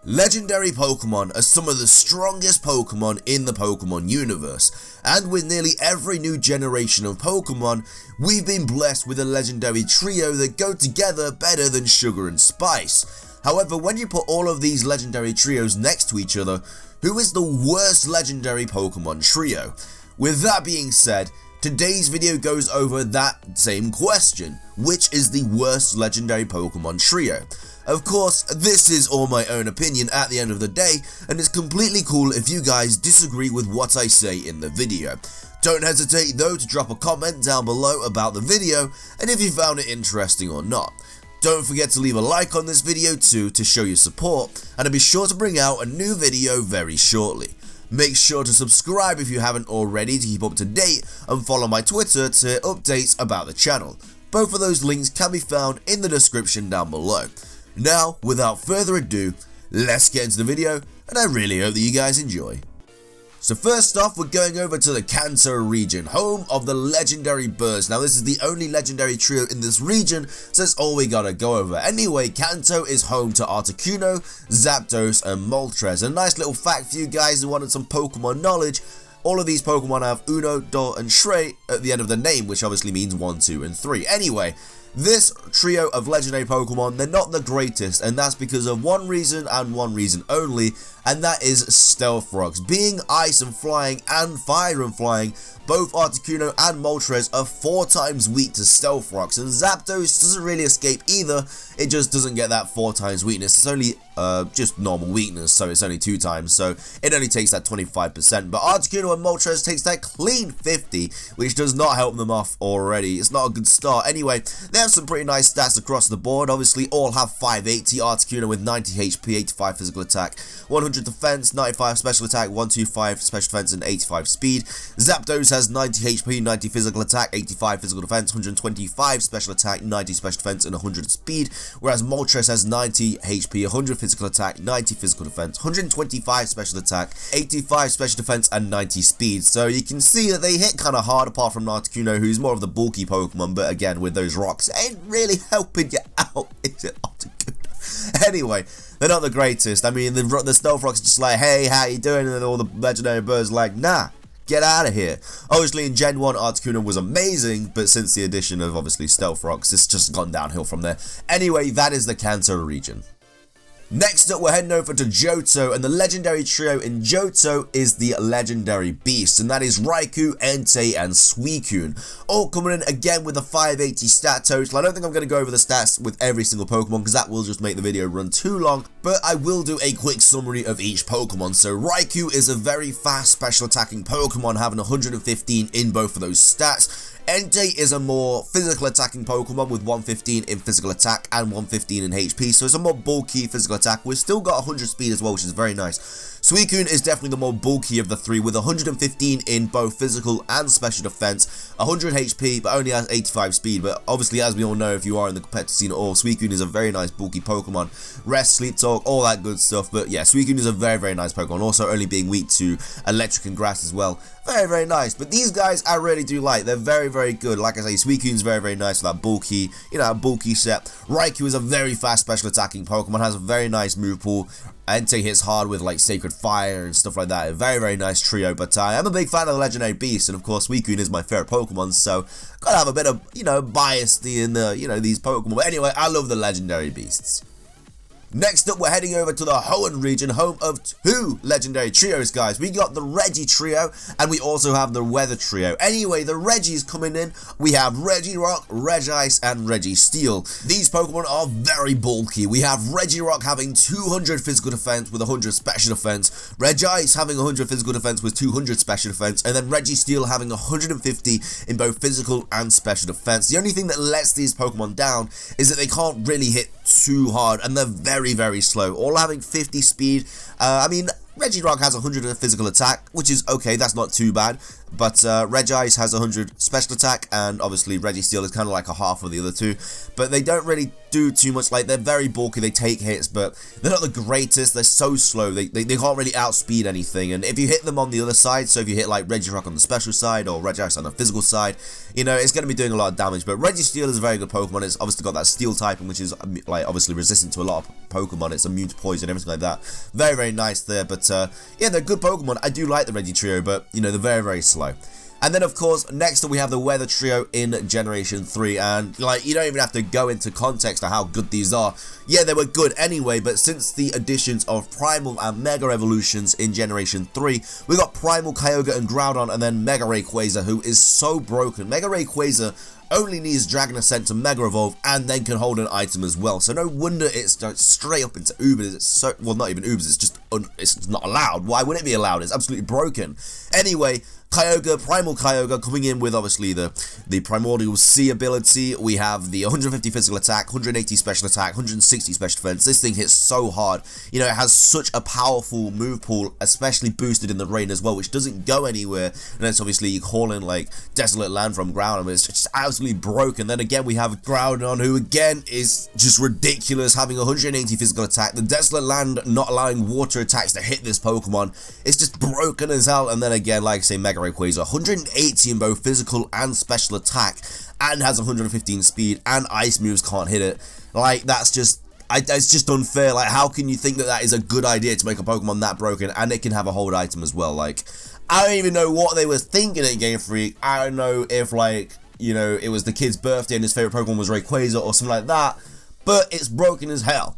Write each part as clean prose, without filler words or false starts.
Legendary Pokemon are some of the strongest Pokemon in the Pokemon universe, and with nearly every new generation of Pokemon, we've been blessed with a legendary trio that go together better than sugar and spice. However, when you put all of these legendary trios next to each other, who is the worst legendary Pokemon trio? With that being said, today's video goes over that same question: which is the worst legendary Pokemon trio? Of course, this is all my own opinion at the end of the day, and it's completely cool if you guys disagree with what I say in the video. Don't hesitate though to drop a comment down below about the video, and if you found it interesting or not. Don't forget to leave a like on this video too to show your support, and I'll be sure to bring out a new video very shortly. Make sure to subscribe if you haven't already to keep up to date, and follow my Twitter to updates about the channel. Both of those links can be found in the description down below. Now, without further ado, let's get into the video, and I really hope that you guys enjoy. So first off, we're going over to the Kanto region, home of the legendary birds. Now this is the only legendary trio in this region, so that's all we gotta go over. Anyway, Kanto is home to Articuno, Zapdos, and Moltres. A nice little fact for you guys who wanted some Pokemon knowledge: all of these Pokemon have Uno, Do, and Shrey at the end of the name, which obviously means 1, 2, and 3. Anyway, this trio of legendary Pokemon, they're not the greatest, and that's because of one reason and one reason only, and that is Stealth Rocks. Being ice and flying and fire and flying, both Articuno and Moltres are 4 times weak to Stealth Rocks, and Zapdos doesn't really escape either. It just doesn't get that 4 times weakness. It's only just normal weakness, so it's only 2 times, so it only takes that 25%. But Articuno and Moltres takes that clean 50, which does not help them off already. It's not a good start. Anyway, they have some pretty nice stats across the board. Obviously, all have 580. Articuno with 90 HP, 85 physical attack, 100 defense, 95 special attack, 125 special defense, and 85 speed. Zapdos has 90 HP, 90 physical attack, 85 physical defense, 125 special attack, 90 special defense, and 100 speed. Whereas Moltres has 90 HP, 100 physical attack, 90 physical defense, 125 special attack, 85 special defense, and 90 speed. So you can see that they hit kind of hard, apart from Articuno, who's more of the bulky Pokemon, but again, with those rocks, ain't really helping you out, is it, Articuno? Anyway, they're not the greatest. I mean, the Stealth Rocks are just like, hey, how you doing? And then all the legendary birds are like, nah, get out of here. Obviously, in Gen 1, Articuno was amazing, but since the addition of, obviously, Stealth Rocks, it's just gone downhill from there. Anyway, that is the Kanto region. Next up, we're heading over to Johto, and the legendary trio in Johto is the legendary beast, and that is Raikou, Entei, and Suicune, all coming in again with a 580 stat total. I don't think I'm going to go over the stats with every single Pokemon, because that will just make the video run too long, but I will do a quick summary of each Pokemon. So Raikou is a very fast special attacking Pokemon, having 115 in both of those stats. Entei is a more physical attacking Pokemon with 115 in physical attack and 115 in HP, so it's a more bulky physical attack. We've still got 100 speed as well, which is very nice. Suicune is definitely the more bulky of the three, with 115 in both physical and special defense, 100 HP, but only has 85 speed. But obviously, as we all know, if you are in the competitive scene at all, Suicune is a very nice bulky Pokemon. Rest, sleep, talk, all that good stuff. But yeah, Suicune is a very, very nice Pokemon, also only being weak to electric and grass as well. Very, very nice. But these guys I really do like. They're very, very good. Like I say, Suicune's very, very nice with that bulky, bulky set. Raikou is a very fast special attacking Pokemon, has a very nice move pool. Entei hits hard with like Sacred Fire and stuff like that. A very, very nice trio, but I'm a big fan of the Legendary Beast, and of course Suicune is my favorite Pokemon, so gotta have a bit of, bias in these Pokemon. But anyway, I love the Legendary Beasts. Next up, we're heading over to the Hoenn region, home of 2 legendary trios, guys. We got the Reggie trio, and we also have the Weather trio. Anyway, the Reggies coming in. We have Regirock, Regice, and Registeel. These Pokemon are very bulky. We have Regirock having 200 physical defense with 100 special defense, Regice having 100 physical defense with 200 special defense, and then Registeel having 150 in both physical and special defense. The only thing that lets these Pokemon down is that they can't really hit too hard, and they're very, very slow, all having 50 speed. Regirock has 100 physical attack, which is okay, that's not too bad. but Reggie has 100 special attack, and obviously Reggie Steel is kind of like a half of the other two, but they don't really do too much. Like, they're very bulky, they take hits, but they're not the greatest. They're so slow, they can't really outspeed anything, and if you hit them on the other side, so if you hit like Regirock on the special side or Regice on the physical side, you know, it's going to be doing a lot of damage. But Reggie Steel is a very good Pokemon. It's obviously got that steel typing, which is like obviously resistant to a lot of Pokemon. It's immune to poison, everything like that. Very, very nice there. But yeah, they're good Pokemon. I do like the Reggie Trio, but you know, they're very, very slow. And then, of course, next up we have the Weather Trio in Generation 3, and, like, you don't even have to go into context of how good these are. Yeah, they were good anyway, but since the additions of Primal and Mega Evolutions in Generation 3, we got Primal Kyogre and Groudon, and then Mega Rayquaza, who is so broken. Mega Rayquaza only needs Dragon Ascent to Mega Evolve, and then can hold an item as well. So no wonder it's straight up into Ubers. It's so, well, not even Ubers, it's just, it's not allowed. Why would it be allowed? It's absolutely broken. Anyway, Kyogre, Primal Kyogre, coming in with obviously the Primordial Sea ability. We have the 150 physical attack, 180 special attack, 160 special defense. This thing hits so hard. You know, it has such a powerful move pool, especially boosted in the rain as well, which doesn't go anywhere. And it's obviously you call in like Desolate Land from Groudon, but it's just absolutely broken. Then again, we have Groudon, who again is just ridiculous, having 180 physical attack. The Desolate Land not allowing water attacks to hit this Pokemon. It's just broken as hell. And then again, like I say, Mega Rayquaza, 180 in both physical and special attack, and has 115 speed, and ice moves can't hit it. Like, that's just, it's just unfair. Like, how can you think that that is a good idea to make a Pokemon that broken, and it can have a hold item as well? Like, I don't even know what they were thinking at Game Freak. I don't know if, like, you know, it was the kid's birthday and his favorite Pokemon was Rayquaza or something like that, but it's broken as hell.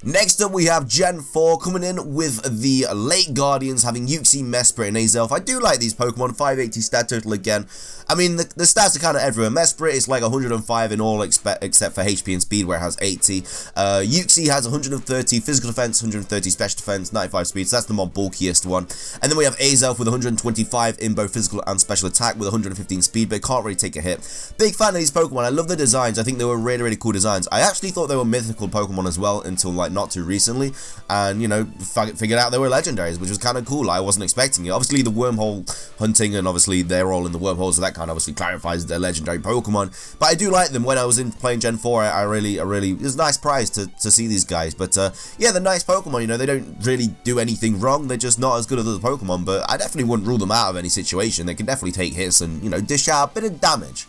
Next up, we have Gen 4 coming in with the Late Guardians, having Uxie, Mesprit, and Azelf. I do like these Pokemon, 580 stat total again. I mean, the stats are kind of everywhere. Mesprit is like 105 in all except for HP and Speed, where it has 80. Uxie has 130 physical defense, 130 special defense, 95 speed, so that's the more bulkiest one. And then we have Azelf with 125 in both physical and special attack with 115 speed, but can't really take a hit. Big fan of these Pokemon. I love the designs. I think they were really, really cool designs. I actually thought they were mythical Pokemon as well until like not too recently, and you know, figured out they were legendaries, which was kind of cool. I wasn't expecting it. Obviously the wormhole hunting, and obviously they're all in the wormholes, so that kind of obviously clarifies their legendary Pokemon. But I do like them. When I was in playing Gen 4, I really it was a nice prize to see these guys. But yeah, they're nice Pokemon. You know, they don't really do anything wrong. They're just not as good as other Pokemon, but I definitely wouldn't rule them out of any situation. They can definitely take hits and, you know, dish out a bit of damage.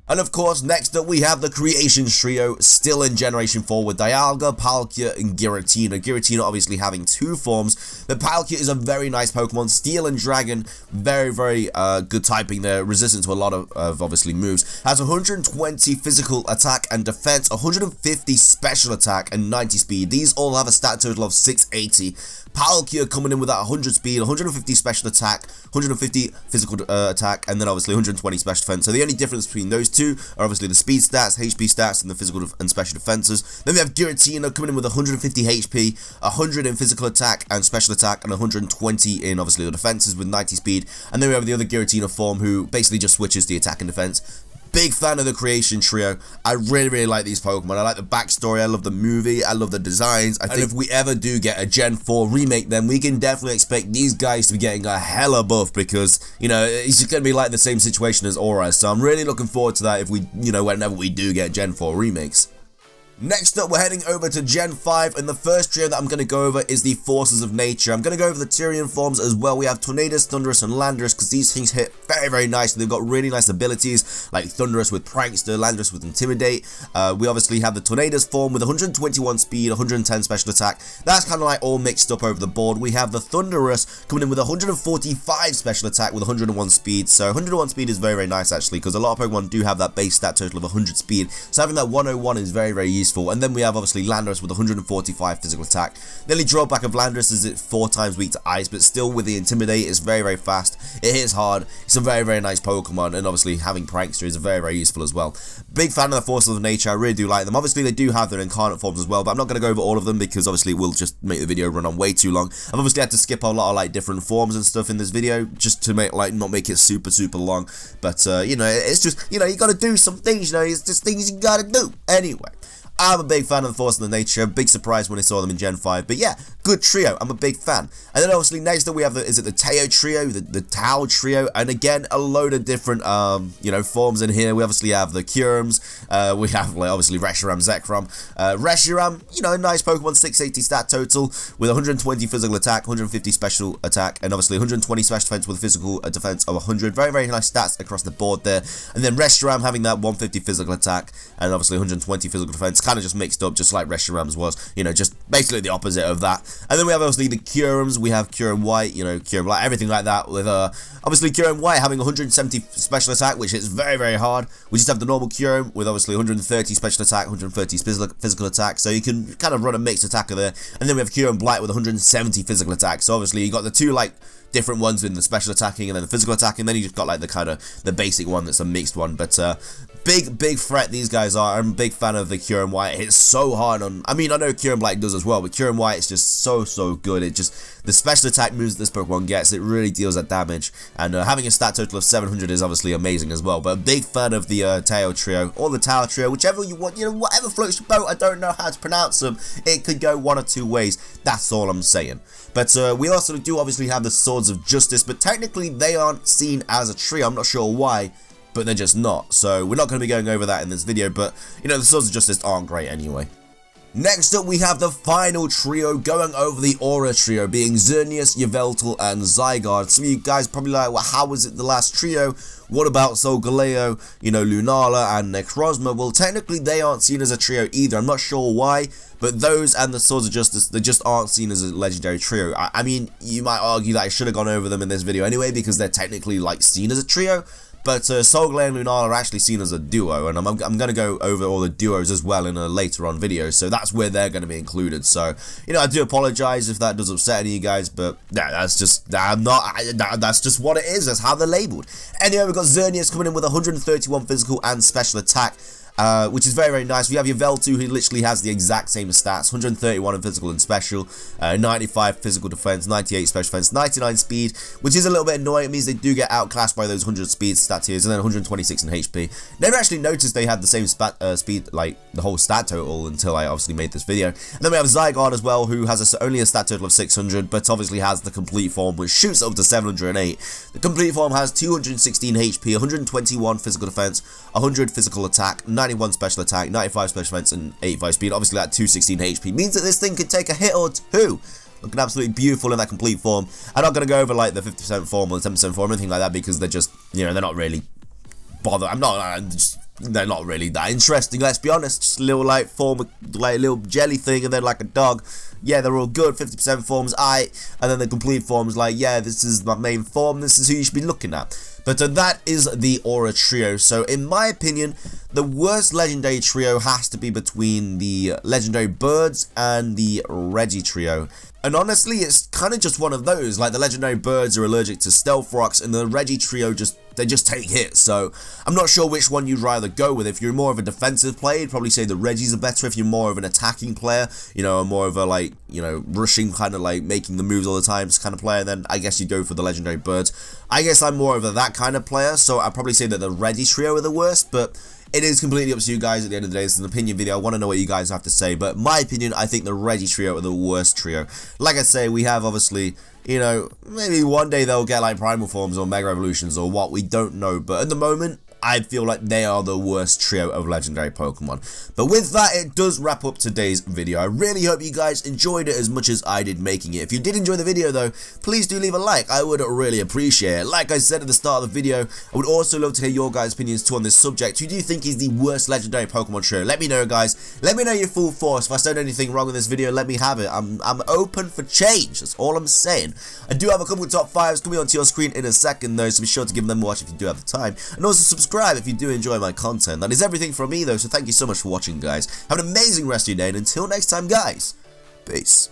And of course, next up we have the Creations Trio, still in Generation 4 with Dialga, Palkia, and Giratina. Giratina obviously having two forms, but Palkia is a very nice Pokemon. Steel and Dragon, very, very good typing there, resistant to a lot of obviously moves. Has 120 physical attack and defense, 150 special attack, and 90 speed. These all have a stat total of 680. Palkia coming in with that 100 speed, 150 special attack, 150 physical attack, and then obviously 120 special defense. So the only difference between those two are obviously the speed stats, HP stats, and the physical and special defenses. Then we have Giratina coming in with 150 HP, 100 in physical attack and special attack, and 120 in obviously the defenses with 90 speed. And then we have the other Giratina form, who basically just switches the attack and defense. Big fan of the Creation Trio. I really, really like these Pokemon. I like the backstory. I love the movie. I love the designs. I think if we ever do get a Gen 4 remake, then we can definitely expect these guys to be getting a hella buff, because, you know, it's just going to be like the same situation as Aura. So I'm really looking forward to that if we, you know, whenever we do get Gen 4 remakes. Next up, we're heading over to Gen 5, and the first trio that I'm going to go over is the Forces of Nature. I'm going to go over the Tyrian forms as well. We have Tornadus, Thundurus, and Landorus, because these things hit very, very nicely. They've got really nice abilities, like Thundurus with Prankster, Landorus with Intimidate. We obviously have the Tornadus form with 121 speed, 110 special attack. That's kind of like all mixed up over the board. We have the Thundurus coming in with 145 special attack with 101 speed. So 101 speed is very, very nice, actually, because a lot of Pokemon do have that base stat total of 100 speed. So having that 101 is very, very useful. And then we have obviously Landorus with 145 physical attack. The only drawback of Landorus is it's 4 times weak to ice, but still with the Intimidate, it's very, very fast. It hits hard. It's a very, very nice Pokemon, and obviously having Prankster is very, very useful as well. Big fan of the Forces of Nature. I really do like them. Obviously they do have their incarnate forms as well, but I'm not going to go over all of them because obviously it will just make the video run on way too long. I've obviously had to skip a lot of like different forms and stuff in this video just to make like not make it super, super long. But you know, it's just, you know, you got to do some things. You know, it's just things you got to do anyway. I'm a big fan of the Force and the Nature. Big surprise when I saw them in Gen 5. But yeah, good trio. I'm a big fan. And then obviously next up we have the Taiyo Trio, the Tao Trio, and again a load of different forms in here. We obviously have the Urums. We have like obviously Reshiram, Zekrom. Reshiram, nice Pokemon, 680 stat total with 120 physical attack, 150 special attack, and obviously 120 special defense with a physical defense of 100. Very, very nice stats across the board there. And then Reshiram having that 150 physical attack and obviously 120 physical defense, kind of just mixed up, just like Reshiram's was, just basically the opposite of that. And then we have obviously the Curums. We have Curum White, Curum Black, everything like that, with obviously Curum White having 170 special attack, which is very, very hard. We just have the normal Curum with obviously 130 special attack, 130 physical attack, so you can kind of run a mixed attacker there. And then we have Curum Blight with 170 physical attack, so obviously you got the two like different ones in the special attacking and then the physical attacking, then you just got like the kind of the basic one that's a mixed one. But big threat these guys are. I'm a big fan of the Curum White. It hits so hard on, I know Curum Black does as well, but Curum White is just so good. It just, the special attack moves that this Pokemon gets, it really deals that damage, and having a stat total of 700 is obviously amazing as well. But a big fan of the Taiyo Trio, or the Tao Trio, whichever you want, whatever floats your boat. I don't know how to pronounce them. It could go one or two ways, that's all I'm saying. But we also do obviously have the Swords of Justice, but technically they aren't seen as a trio. I'm not sure why, but they're just not. So we're not going to be going over that in this video, but the Swords of Justice aren't great anyway. Next up, we have the final trio going over the Aura Trio, being Xerneas, Yveltal, and Zygarde. Some of you guys probably like, well, how was it the last trio? What about Solgaleo, Lunala, and Necrozma? Well, technically, they aren't seen as a trio either. I'm not sure why, but those and the Swords of Justice, they just aren't seen as a legendary trio. I mean, you might argue that I should have gone over them in this video anyway, because they're technically, like, seen as a trio. But Solgaleo and Lunala are actually seen as a duo, and I'm going to go over all the duos as well in a later on video, so that's where they're going to be included. So, I do apologize if that does upset any of you guys, but yeah, that's just, that's just what it is, that's how they're labeled. Anyway, we've got Xerneas coming in with 131 physical and special attack, which is very, very nice. We have Yveltal, who literally has the exact same stats, 131 in physical and special, 95 physical defense, 98 special defense, 99 speed, which is a little bit annoying. It means they do get outclassed by those 100 speed stat tiers, and then 126 in HP. Never actually noticed they had the same speed, like the whole stat total, until I obviously made this video. And then we have Zygarde as well, who has only a stat total of 600, but obviously has the complete form, which shoots up to 708. The complete form has 216 HP, 121 physical defense, 100 physical attack, 91 special attack, 95 special defense, and 85 speed. Obviously that 216 HP means that this thing could take a hit or two. Looking absolutely beautiful in that complete form. I'm not going to go over like the 50% form or the 10% form or anything like that, because they're just, they're not really bothered. They're not really that interesting, let's be honest. Just a little like form, like a little jelly thing, and then like a dog. Yeah, they're all good. 50% forms, and then the complete forms, like, yeah, this is my main form, this is who you should be looking at. But that is the Aura Trio. So in my opinion, the worst legendary trio has to be between the legendary birds and the Reggie trio. And honestly, it's kind of just one of those. Like, the legendary birds are allergic to stealth rocks, and the Reggie trio they just take hits. So I'm not sure which one you'd rather go with. If you're more of a defensive player, you'd probably say the Reggies are better. If you're more of an attacking player, more of a like, rushing, kind of like making the moves all the time kind of player, then I guess you'd go for the legendary birds. I guess I'm more of that kind of player, so I'd probably say that the Reggie trio are the worst, but it is completely up to you guys at the end of the day. This is an opinion video. I want to know what you guys have to say. But my opinion, I think the Reggie trio are the worst trio. Like I say, we have obviously, maybe one day they'll get like primal forms or mega evolutions or what, we don't know. But at the moment, I feel like they are the worst trio of legendary Pokemon. But with that, it does wrap up today's video. I really hope you guys enjoyed it as much as I did making it. If you did enjoy the video though, please do leave a like. I would really appreciate it. Like I said at the start of the video, I would also love to hear your guys' opinions too on this subject. Who do you think is the worst legendary Pokemon trio? Let me know, guys. Let me know your full force. If I said anything wrong in this video, let me have it. I'm open for change. That's all I'm saying. I do have a couple of top 5s coming onto your screen in a second though, so be sure to give them a watch if you do have the time. And also subscribe if you do enjoy my content. That is everything from me though, so thank you so much for watching, guys. Have an amazing rest of your day, and until next time, guys, peace.